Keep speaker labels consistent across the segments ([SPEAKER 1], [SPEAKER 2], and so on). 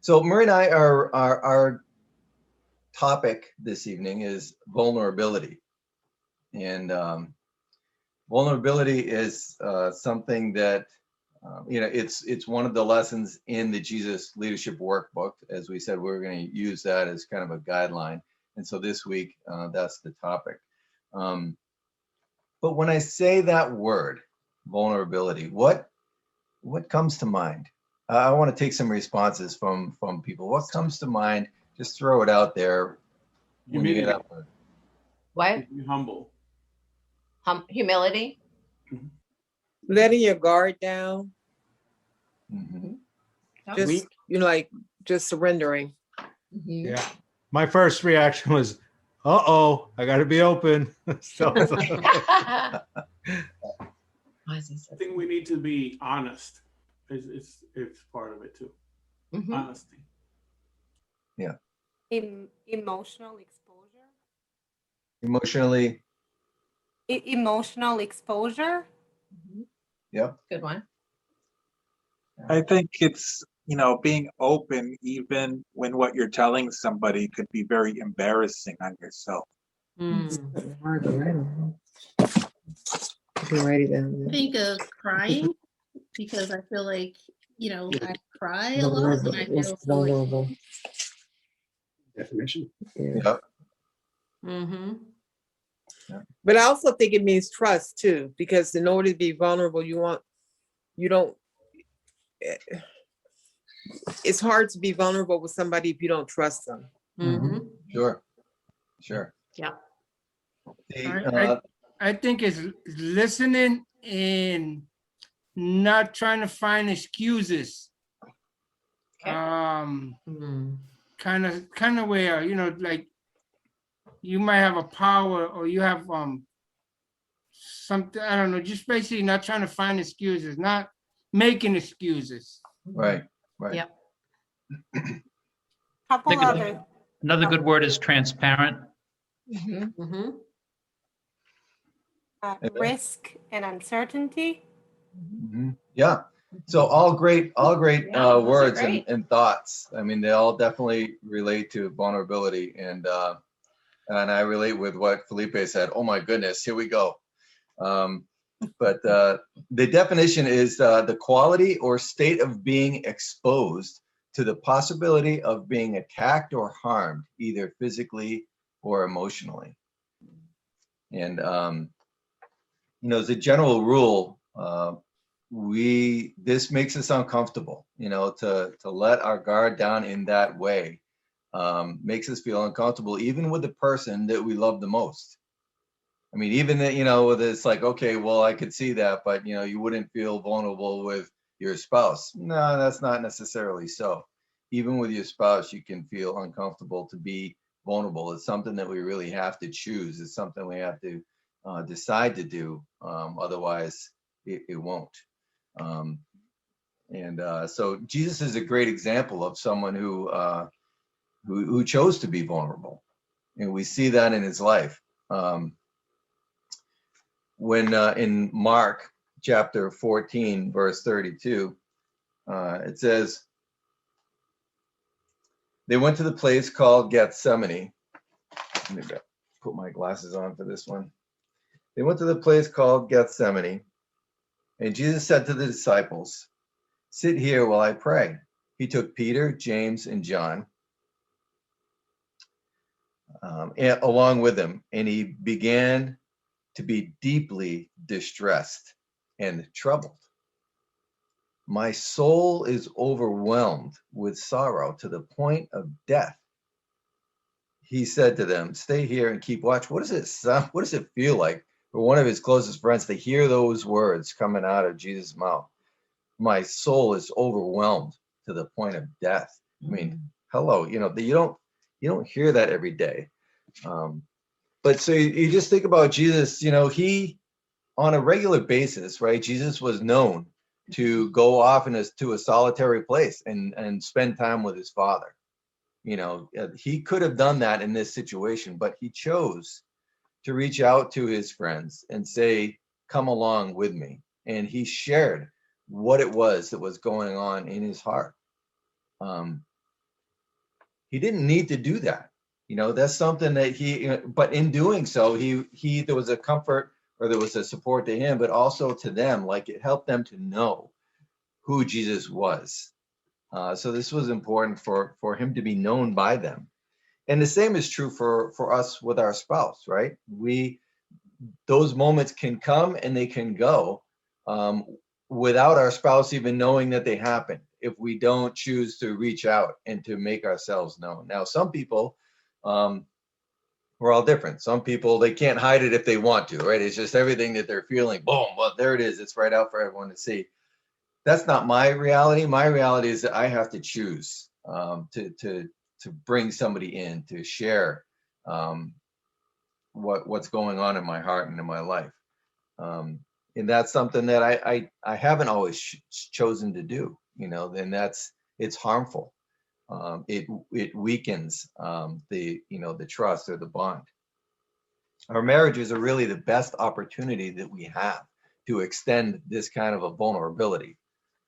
[SPEAKER 1] So Marie and I are our topic this evening is vulnerability, and vulnerability is something that it's one of the lessons in the Jesus Leadership Workbook. As we said, we're going to use that as kind of a guideline, and so this week that's the topic. But when I say that word, vulnerability, what comes to mind? I want to take some responses from people. What comes to mind? Just throw it out there. When you get up.
[SPEAKER 2] What?
[SPEAKER 3] Be humble.
[SPEAKER 2] Humility.
[SPEAKER 4] Letting your guard down.
[SPEAKER 1] Mm-hmm.
[SPEAKER 4] Just just surrendering.
[SPEAKER 5] Mm-hmm. Yeah. My first reaction was, I got to be open.
[SPEAKER 3] I think we need to be honest. It's part of it too. Mm-hmm. Honesty.
[SPEAKER 1] Yeah.
[SPEAKER 6] Emotional exposure.
[SPEAKER 1] Emotional
[SPEAKER 6] exposure.
[SPEAKER 2] Mm-hmm.
[SPEAKER 1] Yep.
[SPEAKER 2] Good one.
[SPEAKER 7] I think it's, being open even when what you're telling somebody could be very embarrassing on yourself.
[SPEAKER 8] Think of crying, because I feel like, I cry a lot and I feel so like...
[SPEAKER 3] Definition.
[SPEAKER 1] Yep.
[SPEAKER 2] Mm-hmm.
[SPEAKER 4] But I also think it means trust too, because in order to be vulnerable, it's hard to be vulnerable with somebody if you don't trust them.
[SPEAKER 2] Mm-hmm.
[SPEAKER 1] Sure.
[SPEAKER 2] Yeah.
[SPEAKER 9] I think it's listening and not trying to find excuses.
[SPEAKER 2] Okay.
[SPEAKER 9] Kind of where, like you might have a power or you have something, I don't know, just basically not trying to find excuses, not making excuses.
[SPEAKER 1] Right.
[SPEAKER 2] Yep.
[SPEAKER 10] Another good word is transparent.
[SPEAKER 2] Mm-hmm. Mm-hmm.
[SPEAKER 6] Risk and uncertainty.
[SPEAKER 1] Mm-hmm. Yeah. So all great words and thoughts. I mean, they all definitely relate to vulnerability, and I relate with what Felipe said. Oh my goodness, here we go. But the definition is the quality or state of being exposed to the possibility of being attacked or harmed, either physically or emotionally. And as a general rule, this makes us uncomfortable. To let our guard down in that way makes us feel uncomfortable, even with the person that we love the most. I mean, even that, it's like, okay, well, I could see that, but you wouldn't feel vulnerable with your spouse. No, that's not necessarily so. Even with your spouse, you can feel uncomfortable to be vulnerable. It's something that we really have to choose. It's something we have to decide to do. Otherwise, it won't. So Jesus is a great example of someone who chose to be vulnerable, and we see that in his life. When in Mark chapter 14, verse 32, it says, they went to the place called Gethsemane. Let me put my glasses on for this one. They went to the place called Gethsemane, and Jesus said to the disciples, sit here while I pray. He took Peter, James, and John along with him, and he began to be deeply distressed and troubled. My soul is overwhelmed with sorrow to the point of death. He said to them, stay here and keep watch. What does it feel like for one of his closest friends to hear those words coming out of Jesus' mouth? My soul is overwhelmed to the point of death. I mean, hello, you don't hear that every day. But so you just think about Jesus, he, on a regular basis, right? Jesus was known to go off to a solitary place and spend time with his Father. He could have done that in this situation, but he chose to reach out to his friends and say, come along with me. And he shared what it was that was going on in his heart. he didn't need to do that. That's something that but in doing so, there was a comfort, or there was a support to him, but also to them. Like, it helped them to know who Jesus was. So this was important for him to be known by them. And the same is true for us with our spouse, right? Those moments can come and they can go without our spouse even knowing that they happen, if we don't choose to reach out and to make ourselves known. Now, some people, we're all different. Some people, they can't hide it if they want to, right? It's just everything that they're feeling, boom, well, there it is. It's right out for everyone to see. That's not my reality. My reality is that I have to choose to bring somebody in, to share what's going on in my heart and in my life. And that's something that I haven't always chosen to do, and it's harmful. It weakens the trust or the bond. Our marriages are really the best opportunity that we have to extend this kind of a vulnerability.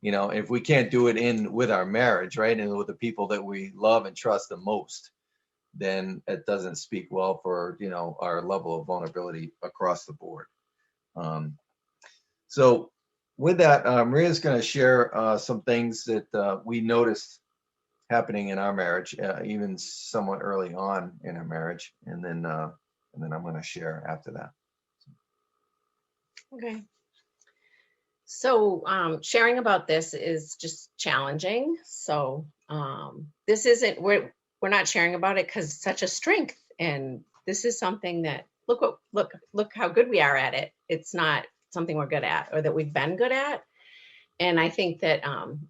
[SPEAKER 1] If we can't do it with our marriage, right, and with the people that we love and trust the most, then it doesn't speak well for our level of vulnerability across the board. So with that, Maria's going to share some things that we noticed happening in our marriage, even somewhat early on in our marriage, and then I'm going to share after that.
[SPEAKER 2] Okay. So sharing about this is just challenging. So this isn't, we're not sharing about it because it's such a strength. And this is something that, look how good we are at it. It's not something we're good at or that we've been good at. And I think that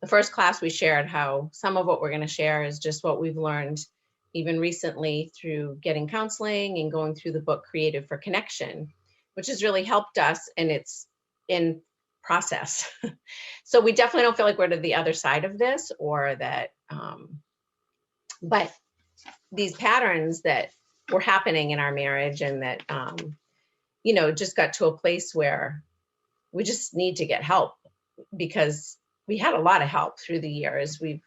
[SPEAKER 2] the first class we shared how some of what we're going to share is just what we've learned even recently through getting counseling and going through the book Creative for Connection, which has really helped us, and it's in process. So we definitely don't feel like we're to the other side of this, or that, but these patterns that were happening in our marriage, and that, just got to a place where we just need to get help, because we had a lot of help through the years. We've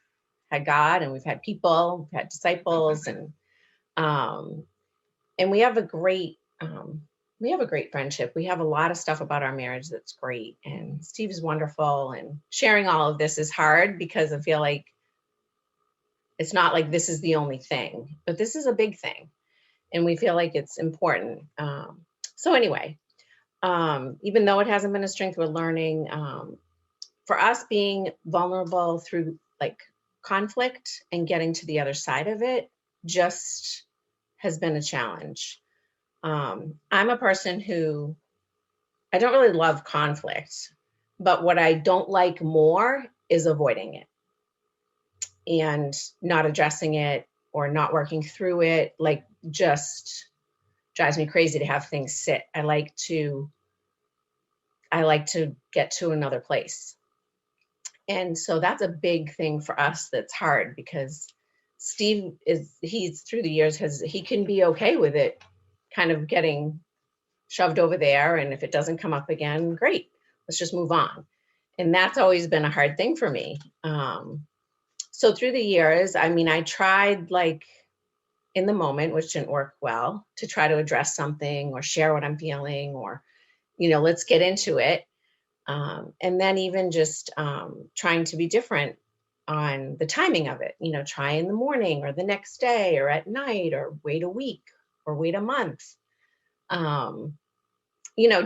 [SPEAKER 2] had God, and we've had people, we've had disciples, and we have a great friendship. We have a lot of stuff about our marriage that's great. And Steve is wonderful. And sharing all of this is hard because I feel like it's not like this is the only thing, but this is a big thing. And we feel like it's important. So anyway, even though it hasn't been a strength, we're learning. For us, being vulnerable through like conflict and getting to the other side of it just has been a challenge. I'm a person who, I don't really love conflict, but what I don't like more is avoiding it and not addressing it or not working through it. Like, just drives me crazy to have things sit. I like to get to another place. And so that's a big thing for us that's hard, because Steve he's through the years he can be okay with it kind of getting shoved over there. And if it doesn't come up again, great, let's just move on. And that's always been a hard thing for me. So through the years, I tried, like, in the moment, which didn't work well, to try to address something or share what I'm feeling, or, let's get into it. And then even just trying to be different on the timing of it, try in the morning or the next day or at night, or wait a week or wait a month,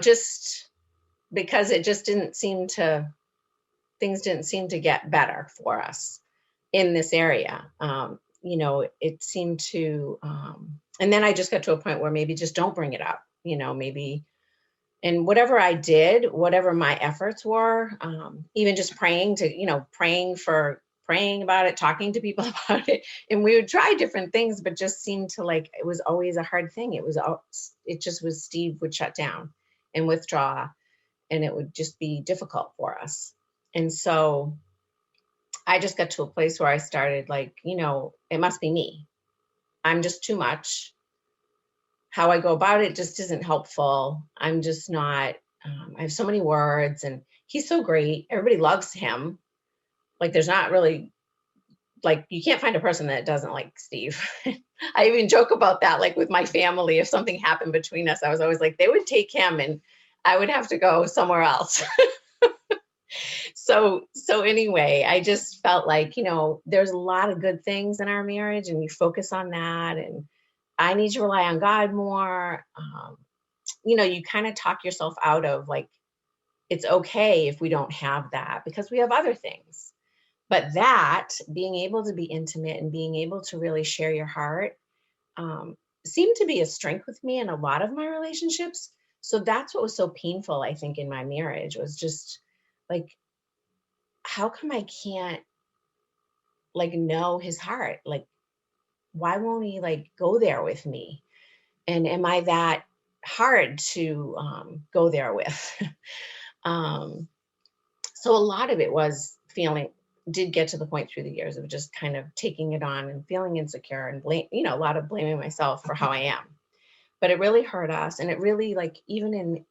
[SPEAKER 2] just because it just things didn't seem to get better for us in this area. It seemed to, and then I just got to a point where maybe just don't bring it up, maybe. And whatever I did, whatever my efforts were, even just praying about it, talking to people about it. And we would try different things, but just seemed to, like, it was always a hard thing. It just was, Steve would shut down and withdraw, and it would just be difficult for us. And so I just got to a place where I started, like, it must be me. I'm just too much. How I go about it just isn't helpful. I'm just not, I have so many words, and he's so great. Everybody loves him. Like, there's not really like, you can't find a person that doesn't like Steve. I even joke about that, like with my family, if something happened between us, I was always like, they would take him and I would have to go somewhere else. So anyway, I just felt like, there's a lot of good things in our marriage and you focus on that. And I need to rely on God more. You kind of talk yourself out of like, it's okay if we don't have that because we have other things. But that being able to be intimate and being able to really share your heart seemed to be a strength with me in a lot of my relationships. So that's what was so painful, I think, in my marriage was just like, how come I can't like know his heart? Like, why won't he like go there with me? And am I that hard to go there with? So a lot of it was did get to the point through the years of just kind of taking it on and feeling insecure and a lot of blaming myself for how I am. But it really hurt us. And it really like, even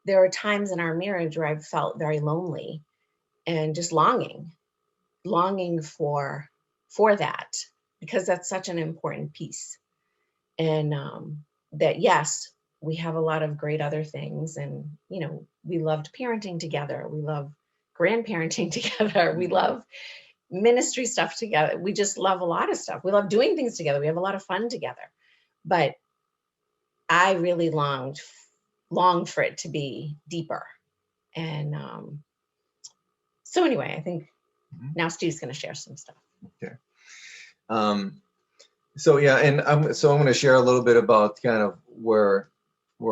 [SPEAKER 2] there are times in our marriage where I've felt very lonely and just longing for that, because that's such an important piece. And that, yes, we have a lot of great other things. And, we loved parenting together. We love grandparenting together. We love ministry stuff together. We just love a lot of stuff. We love doing things together. We have a lot of fun together. But I really long for it to be deeper. And so anyway, I think now Steve's going to share some stuff.
[SPEAKER 1] Okay. So yeah, and I'm going to share a little bit about kind of where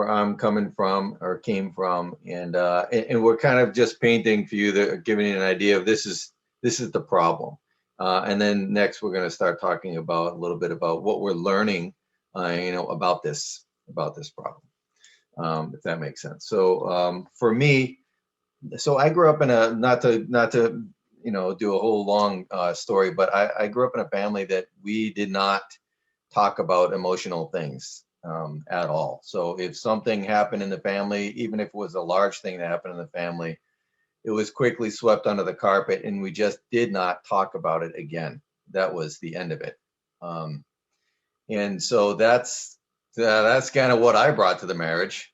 [SPEAKER 1] I'm coming from or came from, and we're kind of just painting for you, giving you an idea of this is the problem, and then next we're going to start talking about a little bit about what we're learning, about this problem, if that makes sense. So for me, so I grew up in a not to do a whole long story, but I grew up in a family that we did not talk about emotional things at all. So if something happened in the family, even if it was a large thing that happened in the family, it was quickly swept under the carpet and we just did not talk about it again. That was the end of it. And so that's kind of what I brought to the marriage.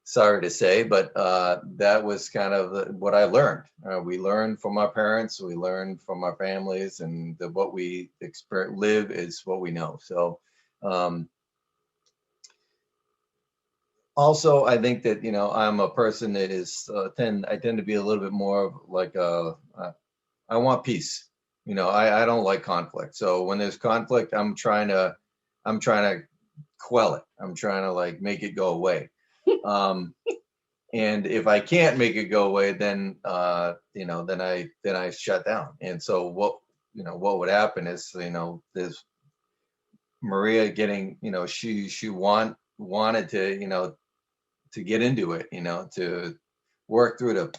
[SPEAKER 1] Sorry to say, but that was kind of what I learned. We learned from our parents, we learned from our families, and what we live is what we know. So also, I think that, I'm a person that I tend to be a little bit more of like I want peace. I don't like conflict. So when there's conflict, I'm trying to quell it. I'm trying to like make it go away. And if I can't make it go away, then then I shut down. And so what would happen is, there's Maria getting, she wanted to get into it, to work through to,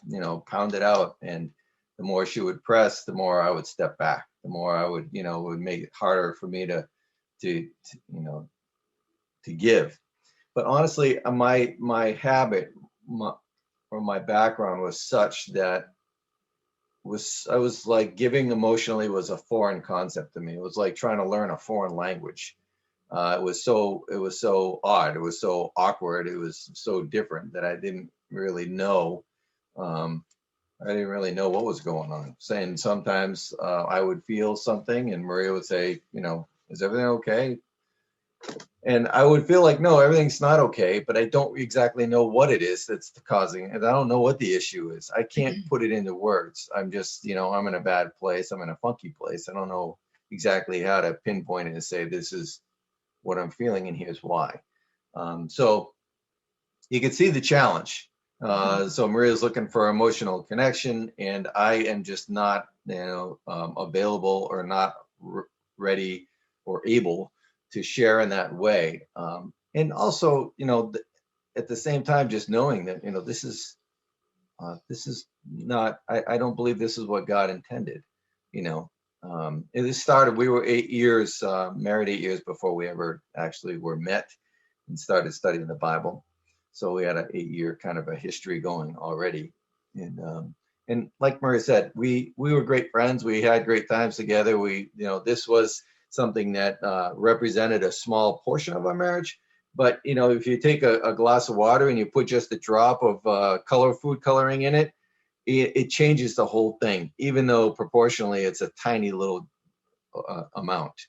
[SPEAKER 1] pound it out. And the more she would press, the more I would step back, the more I would, would make it harder for me to give. But honestly, my habit or my background was such that I was like giving emotionally was a foreign concept to me. It was like trying to learn a foreign language. It was so odd. It was so awkward. It was so different that I didn't really know. I didn't really know what was going on. Saying sometimes I would feel something, and Maria would say, "Is everything okay?" And I would feel like, no, everything's not okay, but I don't exactly know what it is that's causing it. And I don't know what the issue is. I can't put it into words. I'm just, I'm in a bad place. I'm in a funky place. I don't know exactly how to pinpoint it and say, this is what I'm feeling and here's why. So you can see the challenge. So Maria's looking for emotional connection, and I am just not, available or not ready or able to share in that way. And also, at the same time, just knowing that, this is not, I don't believe this is what God intended, it started, we were 8 years, married 8 years before we ever actually were met and started studying the Bible. So we had an 8-year kind of a history going already. And And like Maria said, we were great friends. We had great times together. This was something that represented a small portion of our marriage. But, if you take a glass of water and you put just a drop of food coloring in it, it changes the whole thing, even though proportionally it's a tiny little amount.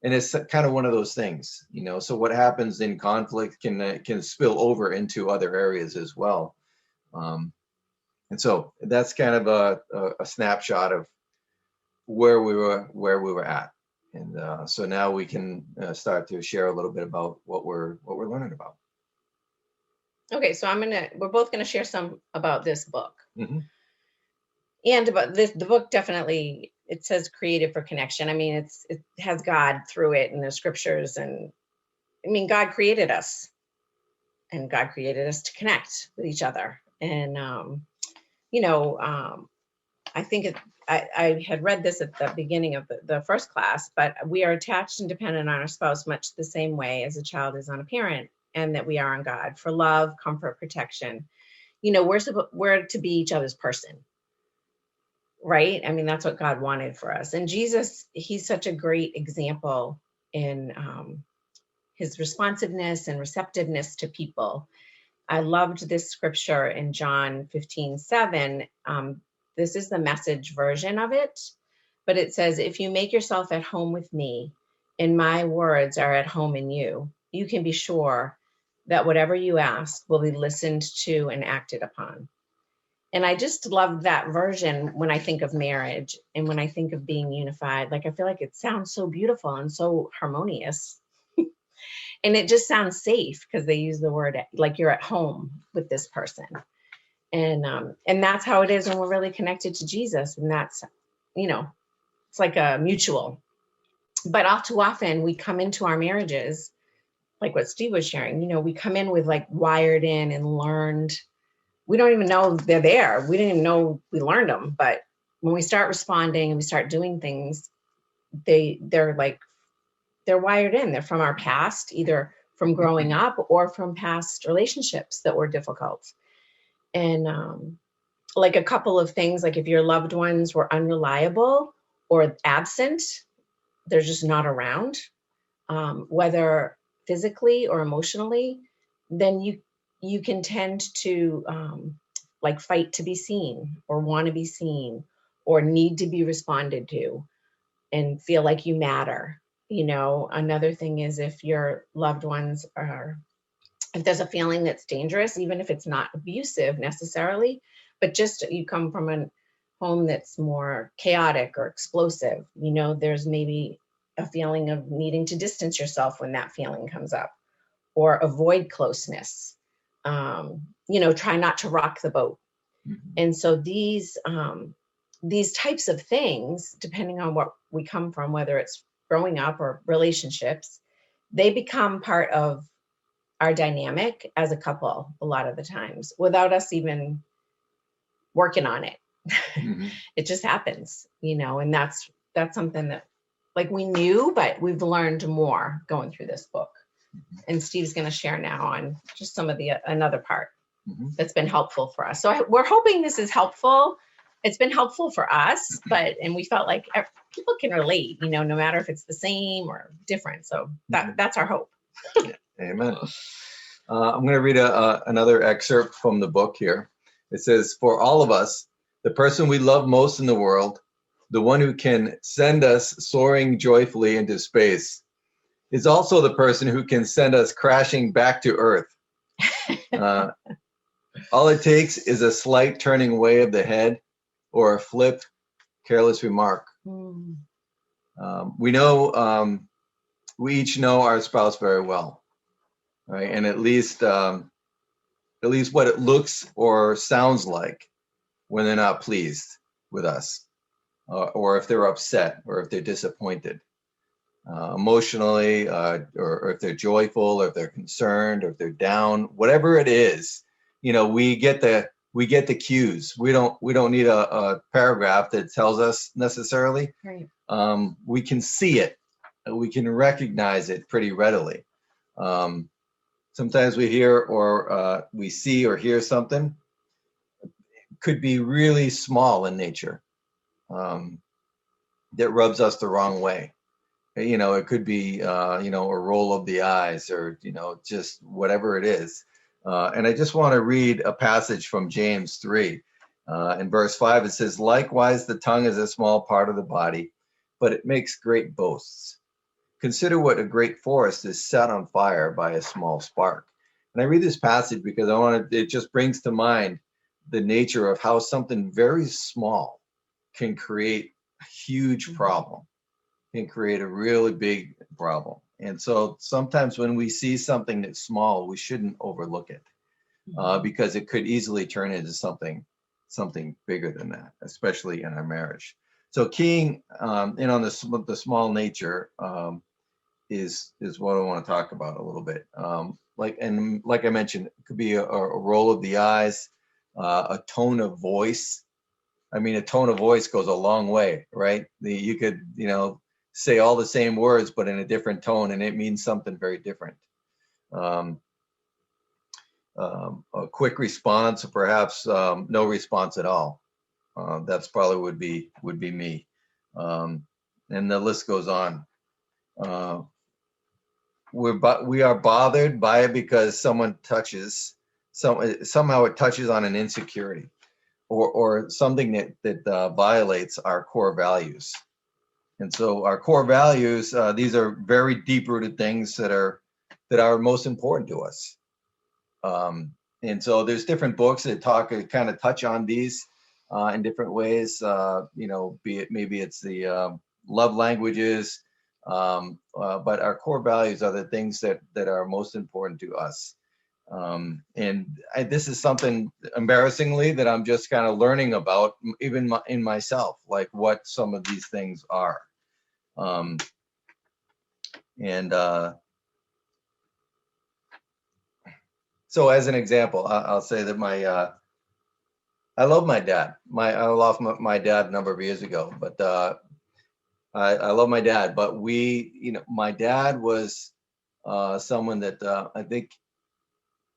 [SPEAKER 1] And it's kind of one of those things, so what happens in conflict can spill over into other areas as well. And so that's kind of a snapshot of where we were at. And so now we can start to share a little bit about what we're learning about.
[SPEAKER 2] Okay, so we're both gonna share some about this book.
[SPEAKER 1] Mm-hmm.
[SPEAKER 2] And about this, the book definitely, it says created for connection. I mean, it has God through it and the scriptures. And I mean, God created us, and God created us to connect with each other. And, I think I had read this at the beginning of the first class, but we are attached and dependent on our spouse much the same way as a child is on a parent, and that we are on God for love, comfort, protection. We're to be each other's person. Right? I mean, that's what God wanted for us. And Jesus, he's such a great example in his responsiveness and receptiveness to people. I loved this scripture in John 15:7. This is the Message version of it, but it says, if you make yourself at home with me and my words are at home in you, you can be sure that whatever you ask will be listened to and acted upon. And I just love that version when I think of marriage and when I think of being unified. Like, I feel like it sounds so beautiful and so harmonious. And it just sounds safe because they use the word like you're at home with this person. And that's how it is when we're really connected to Jesus. And that's, it's like a mutual. But all too often we come into our marriages, like what Steve was sharing, we come in with like wired in and learned. We don't even know they're there. We didn't even know we learned them. But when we start responding and we start doing things, they're wired in. They're from our past, either from growing up or from past relationships that were difficult. And like a couple of things, like if your loved ones were unreliable or absent, they're just not around, whether physically or emotionally, then you can tend to like fight to be seen or want to be seen or need to be responded to and feel like you matter. Another thing is if your loved ones if there's a feeling that's dangerous, even if it's not abusive necessarily, but just you come from a home that's more chaotic or explosive, there's maybe a feeling of needing to distance yourself when that feeling comes up or avoid closeness. Try not to rock the boat. Mm-hmm. And so these types of things, depending on what we come from, whether it's growing up or relationships, they become part of our dynamic as a couple a lot of the times without us even working on it. Mm-hmm. It just happens, and that's something that like we knew, but we've learned more going through this book. And Steve's going to share now on just some of another part that's been helpful for us. So we're hoping this is helpful. It's been helpful for us, and we felt like people can relate, no matter if it's the same or different. So that's our hope.
[SPEAKER 1] Amen. I'm going to read another excerpt from the book here. It says, for all of us, the person we love most in the world, the one who can send us soaring joyfully into space, is also the person who can send us crashing back to earth. All it takes is a slight turning away of the head or a flip, careless remark. We each know our spouse very well, right? And at least what it looks or sounds like when they're not pleased with us, or if they're upset, or if they're disappointed. Emotionally, or if they're joyful, or if they're concerned, or if they're down, whatever it is, we get the cues. We don't need a paragraph that tells us necessarily.
[SPEAKER 2] Right.
[SPEAKER 1] We can see it. We can recognize it pretty readily. Sometimes we hear or we see or hear something. could be really small in nature, that rubs us the wrong way. It could be, a roll of the eyes, or, just whatever it is. And I just want to read a passage from James 3. In verse 5, it says, "Likewise, the tongue is a small part of the body, but it makes great boasts. Consider what a great forest is set on fire by a small spark." And I read this passage because it just brings to mind the nature of how something very small can create a huge problem, can create a really big problem. And so sometimes when we see something that's small, we shouldn't overlook it, because it could easily turn into something bigger than that, especially in our marriage. So keying in on the small nature is what I want to talk about a little bit. Like I mentioned, it could be a roll of the eyes, a tone of voice. I mean, a tone of voice goes a long way, right? You could, say all the same words, but in a different tone, and it means something very different. A quick response, or perhaps no response at all. That's probably would be me. And the list goes on. We are bothered by it because someone somehow it touches on an insecurity, or something that violates our core values. And so our core values, these are very deep-rooted things that are most important to us. And so there's different books that kind of touch on these in different ways. Maybe it's the love languages, but our core values are the things that are most important to us. This is something, embarrassingly, that I'm just kind of learning about, even in myself, like what some of these things are. So as an example, I'll say that I love my dad. I lost my dad a number of years ago, but I love my dad. But my dad was someone that I think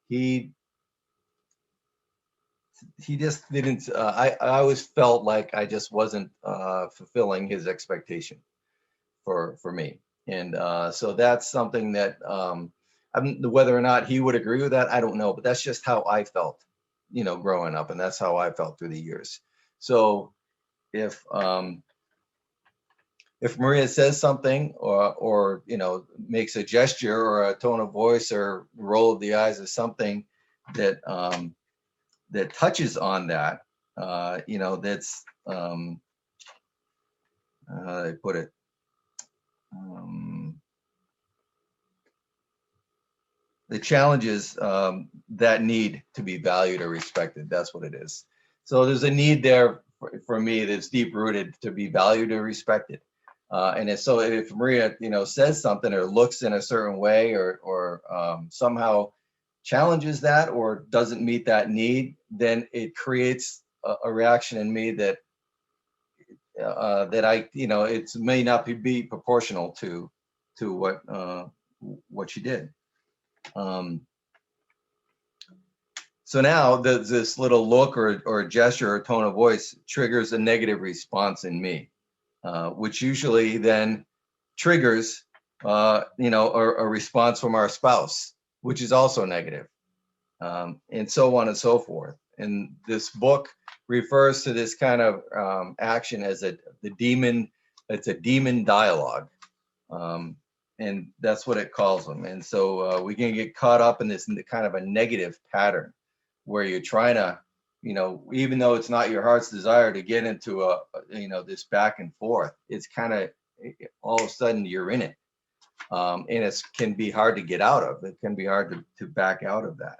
[SPEAKER 1] he just didn't. I always felt like I just wasn't fulfilling his expectation for me, and so that's something that whether or not he would agree with that, I don't know, but that's just how I felt, growing up, and that's how I felt through the years. So if Maria says something, or makes a gesture or a tone of voice or roll of the eyes, or something that that touches on that, that's how do I put it? The challenges that need to be valued or respected. That's what it is. So there's a need there for me that's deep rooted to be valued or respected. And if Maria, says something or looks in a certain way, or somehow challenges that or doesn't meet that need, then it creates a reaction in me that it may not be proportional to what she did. So now this little look or gesture or tone of voice triggers a negative response in me, which usually then triggers, a response from our spouse, which is also negative, and so on and so forth. And this book refers to this kind of action as the demon. It's a demon dialogue. And that's what it calls them. And so we can get caught up in this kind of a negative pattern where you're trying to, even though it's not your heart's desire to get into this back and forth, it's kind of all of a sudden you're in it. And it can be hard to get out of. It can be hard to back out of that.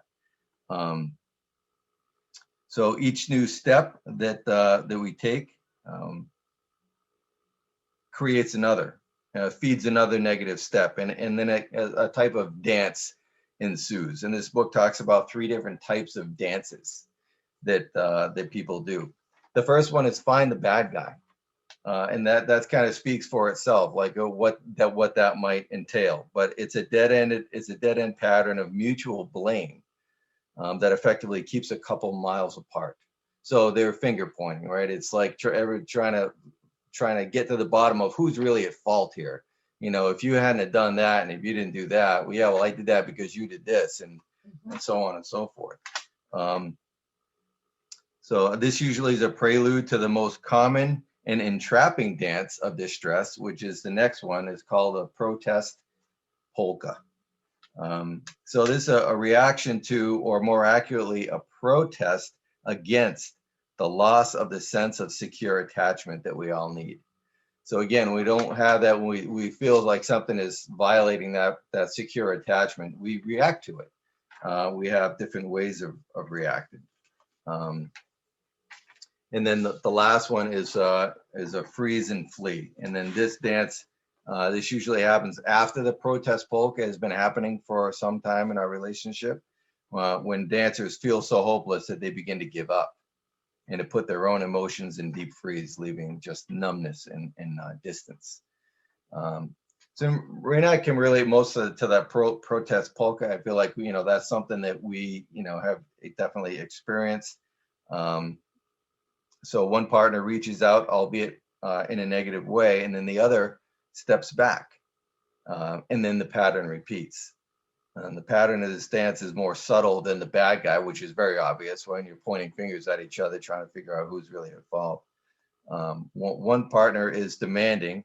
[SPEAKER 1] So each new step that we take creates another. Feeds another negative step, and then a type of dance ensues. And this book talks about 3 different types of dances that people do. The first one is find the bad guy, and that kind of speaks for itself, like what that might entail. But it's a dead end pattern of mutual blame that effectively keeps a couple miles apart. So they're finger pointing, right? It's like trying to get to the bottom of who's really at fault here. You know, if you hadn't have done that, and if you didn't do that, well, yeah, well, I did that because you did this, and so on and so forth. So this usually is a prelude to the most common and entrapping dance of distress, which is the next one. Is called a protest polka. So this is a reaction to, or more accurately, a protest against the loss of the sense of secure attachment that we all need. So again, we don't have that when we feel like something is violating that secure attachment. We react to it. We have different ways of reacting. And then the last one is a freeze and flee. And then this dance, this usually happens after the protest polka has been happening for some time in our relationship, when dancers feel so hopeless that they begin to give up and to put their own emotions in deep freeze, leaving just numbness and distance. So Rena can relate most to that protest polka. I feel like, you know, that's something that we, you know, have definitely experienced. So one partner reaches out, albeit in a negative way, and then the other steps back, and then the pattern repeats. And the pattern of this dance is more subtle than the bad guy, which is very obvious when you're pointing fingers at each other, trying to figure out who's really at fault. One partner is demanding,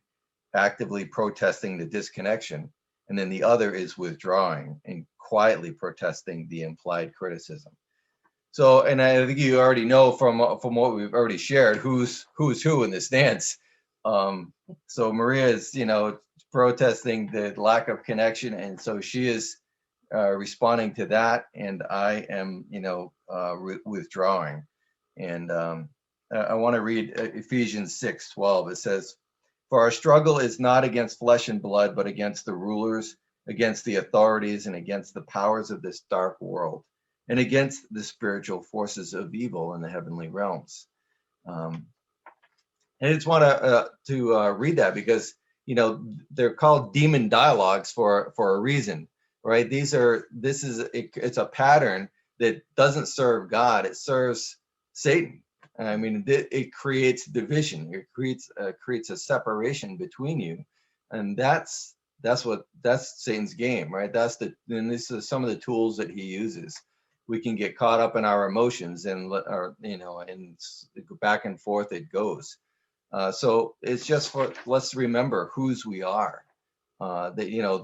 [SPEAKER 1] actively protesting the disconnection, and then the other is withdrawing and quietly protesting the implied criticism. So, and I think you already know from what we've already shared who's who in this dance. So Maria is, you know, protesting the lack of connection, and so she is responding to that, and I am, you know, withdrawing. And I want to read Ephesians 6:12. It says, "For our struggle is not against flesh and blood, but against the rulers, against the authorities, and against the powers of this dark world, and against the spiritual forces of evil in the heavenly realms." And I just want to read that because, you know, they're called demon dialogues for a reason, right? It's a pattern that doesn't serve God. It serves Satan. I mean, it creates division. It creates a separation between you, and that's Satan's game, right? And this is some of the tools that he uses. We can get caught up in our emotions and and back and forth it goes. So it's just let's remember whose we are. That, you know,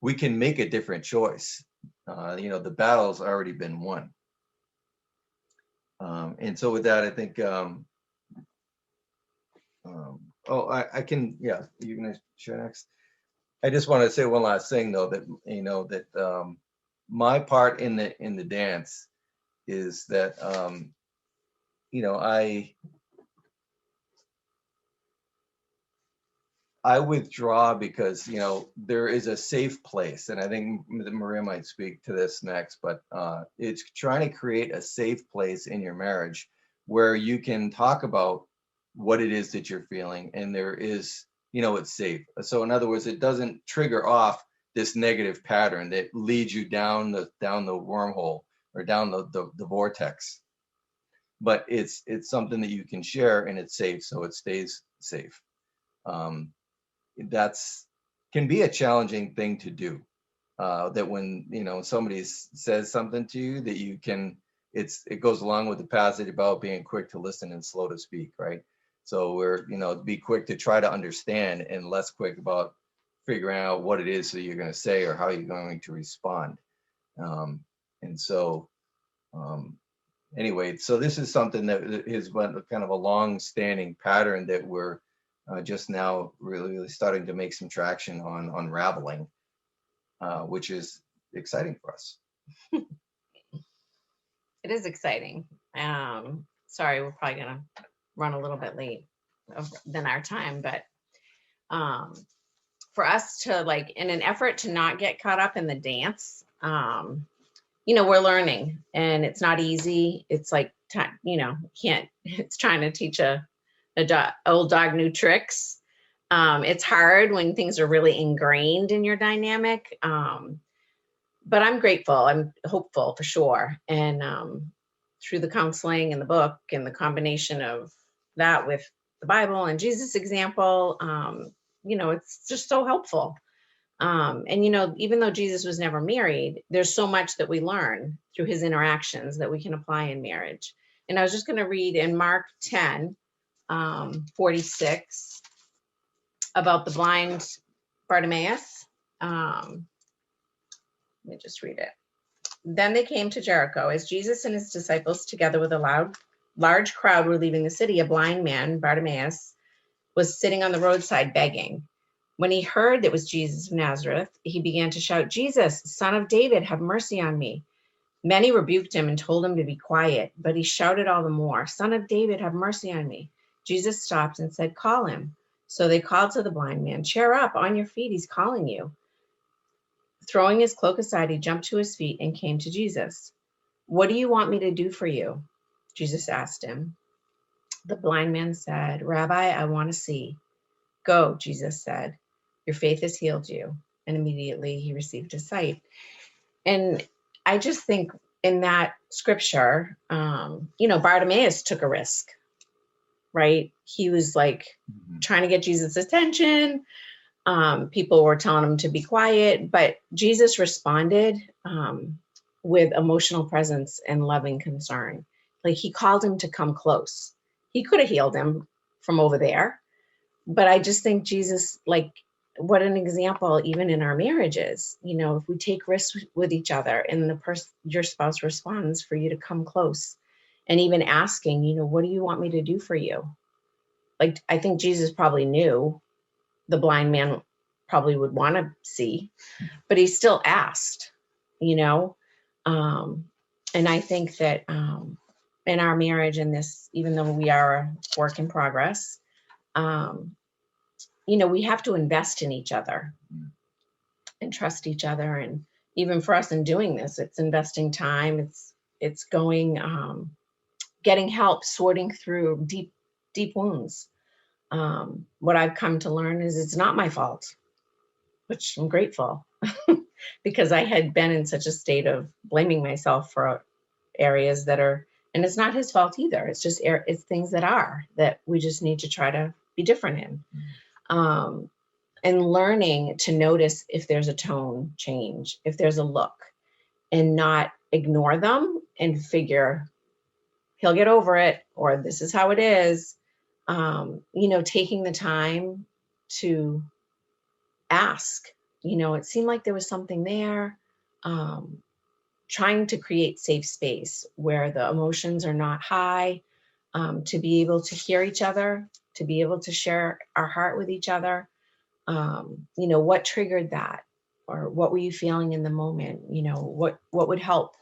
[SPEAKER 1] we can make a different choice. You know, the battle's already been won. And so with that, I think, I can, yeah, you're gonna share next. I just want to say one last thing though, that, you know, that my part in the dance is that, you know, I withdraw because, you know, there is a safe place, and I think Maria might speak to this next, but it's trying to create a safe place in your marriage where you can talk about what it is that you're feeling, and there is, you know, it's safe. So in other words, it doesn't trigger off this negative pattern that leads you down the wormhole or down the vortex. But it's something that you can share, and it's safe, so it stays safe. That's can be a challenging thing to do. That when, you know, somebody says something to you, that you can, it goes along with the passage about being quick to listen and slow to speak, right? So we're, you know, be quick to try to understand and less quick about figuring out what it is that you're going to say or how you're going to respond. And so anyway, so this is something that has been kind of a long-standing pattern that we're just now really starting to make some traction on unraveling, which is exciting for us.
[SPEAKER 2] It is exciting. Sorry, we're probably gonna run a little bit late than our time, but for us to, like, in an effort to not get caught up in the dance, you know, we're learning, and it's not easy. It's like, you know, it's trying to teach old dog new tricks. It's hard when things are really ingrained in your dynamic. But I'm grateful. I'm hopeful for sure. And through the counseling and the book and the combination of that with the Bible and Jesus example, it's just so helpful. And, even though Jesus was never married, there's so much that we learn through his interactions that we can apply in marriage. And I was just going to read in Mark 10, 46 about the blind Bartimaeus. Let me just read it. Then they came to Jericho. As Jesus and his disciples, together with a large crowd, were leaving the city, a blind man, Bartimaeus, was sitting on the roadside begging. When he heard that it was Jesus of Nazareth, he began to shout, "Jesus, Son of David, have mercy on me." Many rebuked him and told him to be quiet, but he shouted all the more, "Son of David, have mercy on me." Jesus stopped and said, "Call him." So they called to the blind man, "Cheer up, on your feet, he's calling you." Throwing his cloak aside, he jumped to his feet and came to Jesus. "What do you want me to do for you?" Jesus asked him. The blind man said, "Rabbi, I want to see." "Go," Jesus said. "Your faith has healed you." And immediately he received his sight. And I just think in that scripture, Bartimaeus took a risk, right? He was like trying to get Jesus' attention. People were telling him to be quiet, but Jesus responded with emotional presence and loving concern. Like he called him to come close. He could have healed him from over there, but I just think Jesus, like, what an example, even in our marriages, if we take risks with each other and your spouse responds for you to come close and even asking, what do you want me to do for you? Like, I think Jesus probably knew the blind man probably would want to see, but he still asked, and I think that in our marriage and this, even though we are a work in progress, we have to invest in each other and trust each other. And even for us in doing this, it's investing time. It's going, getting help, sorting through deep wounds. What I've come to learn is it's not my fault, which I'm grateful because I had been in such a state of blaming myself for areas and it's not his fault either. It's just, it's things that we just need to try to be different in. And learning to notice if there's a tone change, if there's a look, and not ignore them and figure he'll get over it, or this is how it is. Taking the time to ask, it seemed like there was something there, trying to create safe space where the emotions are not high, to be able to hear each other, to be able to share our heart with each other. What triggered that, or what were you feeling in the moment? What would help?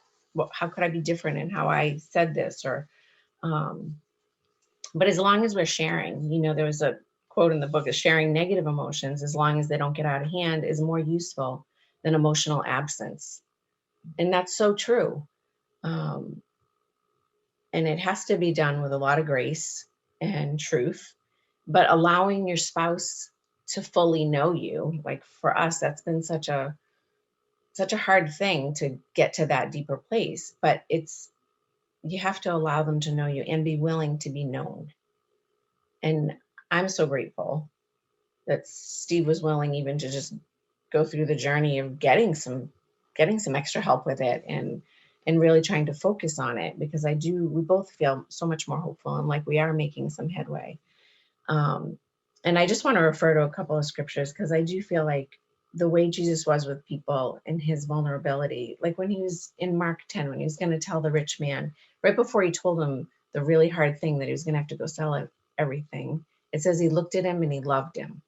[SPEAKER 2] How could I be different in how I said this? Or, but as long as we're sharing, there was a quote in the book is sharing negative emotions, as long as they don't get out of hand, is more useful than emotional absence. And that's so true. And it has to be done with a lot of grace and truth, but allowing your spouse to fully know you. Like for us, that's been such a hard thing to get to that deeper place, but you have to allow them to know you and be willing to be known. And I'm so grateful that Steve was willing even to just go through the journey of getting some extra help with it and really trying to focus on it, because we both feel so much more hopeful and like we are making some headway. And I just want to refer to a couple of scriptures, because I do feel like the way Jesus was with people and his vulnerability, like when he was in Mark 10, when he was going to tell the rich man, right before he told him the really hard thing that he was going to have to go sell everything, it says he looked at him and he loved him.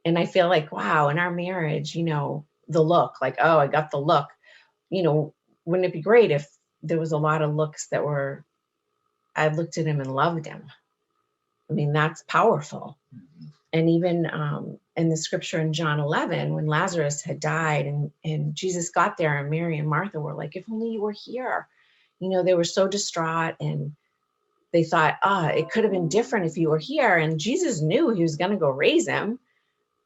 [SPEAKER 2] And I feel like, wow, in our marriage, the look, like, oh, I got the look, wouldn't it be great if there was a lot of looks that were, I looked at him and loved him? I mean, that's powerful. And even in the scripture in John 11, when Lazarus had died and Jesus got there and Mary and Martha were like, if only you were here. They were so distraught and they thought, it could have been different if you were here. And Jesus knew he was going to go raise him,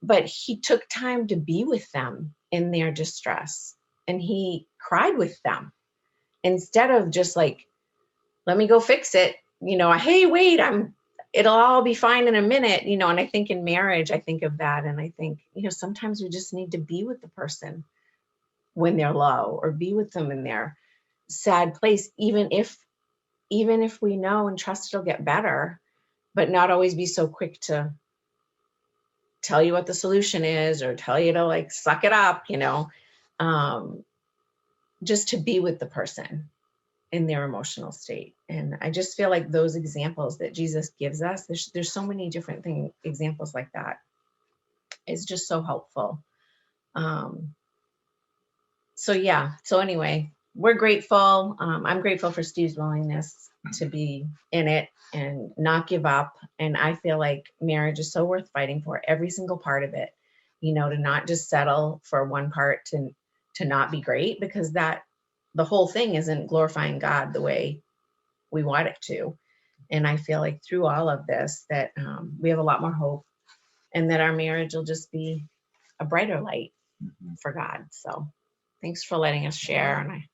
[SPEAKER 2] but he took time to be with them in their distress. And he cried with them instead of just like let me go fix it. Hey, wait, it'll all be fine in a minute, and I think in marriage, I think of that. And I think, sometimes we just need to be with the person when they're low, or be with them in their sad place, even if we know and trust it'll get better, but not always be so quick to tell you what the solution is, or tell you to like suck it up, just to be with the person in their emotional state. And I just feel like those examples that Jesus gives us, there's so many different examples like that. It's just so helpful. So anyway, we're grateful. I'm grateful for Steve's willingness to be in it and not give up. And I feel like marriage is so worth fighting for, every single part of it, to not just settle for one part, to not be great, because the whole thing isn't glorifying God the way we want it to. And I feel like through all of this that we have a lot more hope, and that our marriage will just be a brighter light for God. So thanks for letting us share. And I